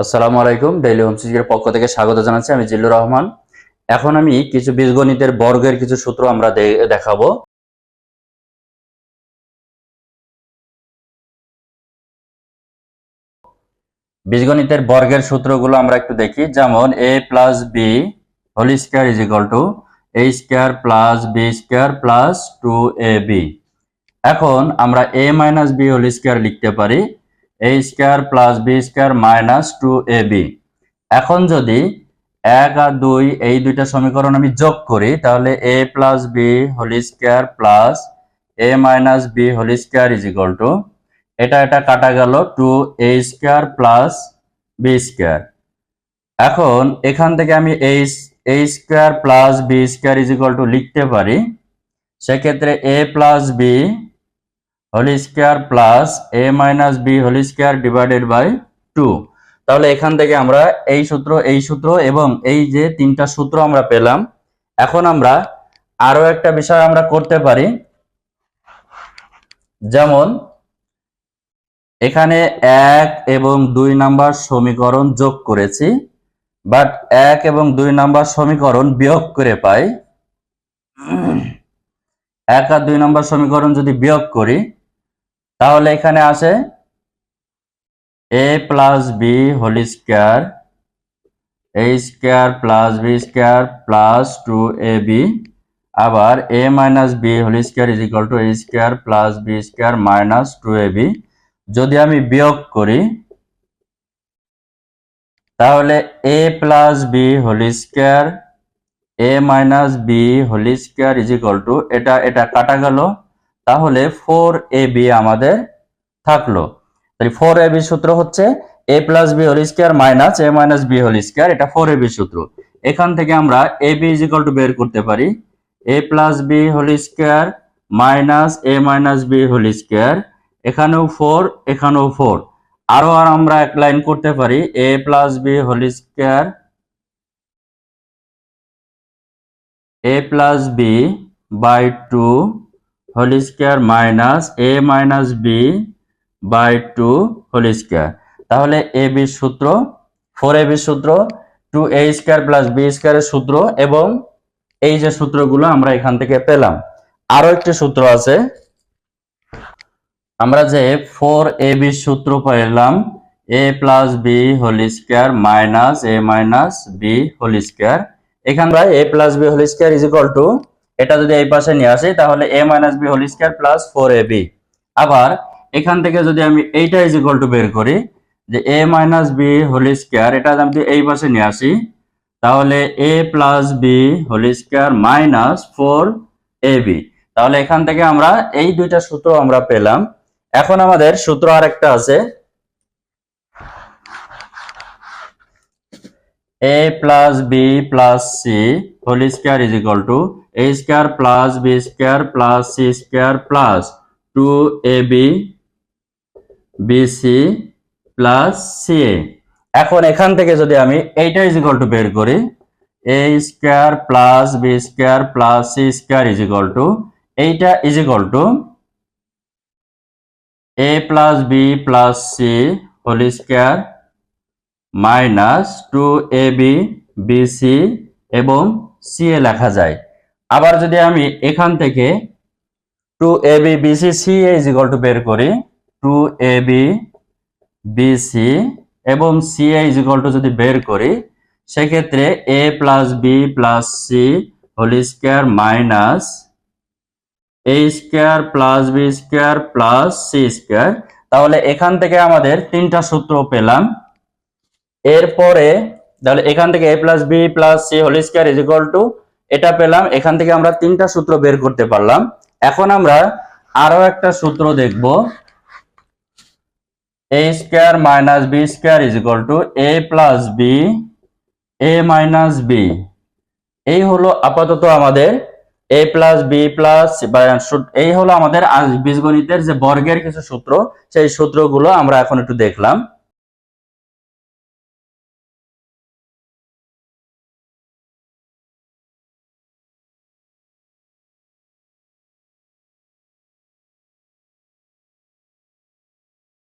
আসসালামু আলাইকুম। Daily home সিরিজের পক্ষ থেকে স্বাগত জানাচ্ছি। আমি জিল্লুর রহমান। এখন আমি কিছু বীজগণিতের বর্গের কিছু সূত্র আমরা দেখাবো। বীজগণিতের বর্গের সূত্রগুলো আমরা একটু দেখি। যেমন a plus B whole square is equal to a square plus B square plus 2ab। এখন আমরা a minus B whole square লিখতে পারি a square plus B square minus 2ab। এখন যদি 1 আর 2 এই দুইটা সমীকরণ আমি যোগ করি তাহলে a plus B whole square plus a minus B whole square is equal to এটা কাটা গেল 2a square plus B square. এখন এখান থেকে আমি a square plus B square is equal to লিখতে পারি, সেক্ষেত্রে a plus B whole square plus a minus B whole square divided by 2। তাহলে এখান থেকে আমরা এই সূত্র এবং এই যে তিনটা সূত্র আমরা পেলাম। এখন আমরা আরো একটা বিষয় আমরা করতে পারি, যেমন এখানে 1 এবং 2 নাম্বার সমীকরণ যোগ করেছি, বাট 1 এবং 2 নাম্বার সমীকরণ বিয়োগ করে পাই। 1 আর 2 নাম্বার সমীকরণ যদি বিয়োগ করি তাহলে এখানে আসে a plus B whole square a square plus B square plus 2ab, আবার a minus B whole square is equal to a square plus B square minus 2ab। যদি আমি বিয়োগ করি তাহলে a plus B whole square a minus B whole square is equal to এটা কাটা গেল, তাহলে 4ab আমাদের থাকলো। 4ab সূত্র হচ্ছে a plus B whole square minus a minus B whole square, এটা 4ab সূত্র। এখান থেকে আমরা ab ইজ ইকুয়াল টু বের করতে পারি a plus B whole square minus a minus B whole square. এখানেও 4, এখানেও 4। আর আমরা এক লাইন করতে পারি a plus B whole square a plus B by 2 whole square minus a minus B by 2 whole square. তাহলে ab সূত্র, 4ab সূত্র, 2a square plus b স্কয়ারের সূত্র এবং এই যে সূত্রগুলো আমরা এখান থেকে পেলাম। আরো একটি সূত্র আছে, আমরা যে 4ab সূত্র পেলাম a plus B whole square minus a minus B whole square. এখানে a plus B whole square is equal to এটা যদি এই পাশে নিয়ে আসি তাহলে a minus B whole square plus 4ab। আবার এখান থেকে যদি আমি এইটা ইজ ইকুয়াল টু বের করি যে a minus B whole square, এটা যদি এই পাশে নিয়ে আসি তাহলে a plus B whole square minus 4ab। তাহলে এখান থেকে আমরা এই দুইটা সূত্র আমরা পেলাম। এখন আমাদের সূত্র আরেকটা আছে, a plus B plus C whole square is equal to a square plus B square plus C square plus 2ab bc plus ca। এখন এখান থেকে যদি আমি এইটা ইজ ইকুয়াল টু বের করি a square plus B square plus C square is equal to এইটা is equal to a plus B plus C whole square minus 2ab bc এবং ca লেখা যায়। আবার যদি আমি এখান থেকে 2ab bc ca is equal two বের করি 2ab bc এবং ca ইজ ইকুয়াল টু যদি বের করি, সেক্ষেত্রে a plus B plus C whole square minus a square plus B square plus C square. তাহলে এখান থেকে আমাদের তিনটা সূত্র পেলাম। এরপরে তাহলে এখান থেকে a plus B plus C whole square is equal to এটা পেলাম। এখান থেকে আমরা তিনটা সূত্র বের করতে পারলাম। এখন আমরা আরো একটা সূত্র দেখব, a square minus B square is equal to a plus B a minus B. এই হলো আপাতত আমাদের a প্লাস বি প্লাস, এই হলো আমাদের বীজগণিতের যে বর্গের কিছু সূত্র, সেই সূত্রগুলো আমরা এখন একটু দেখলাম।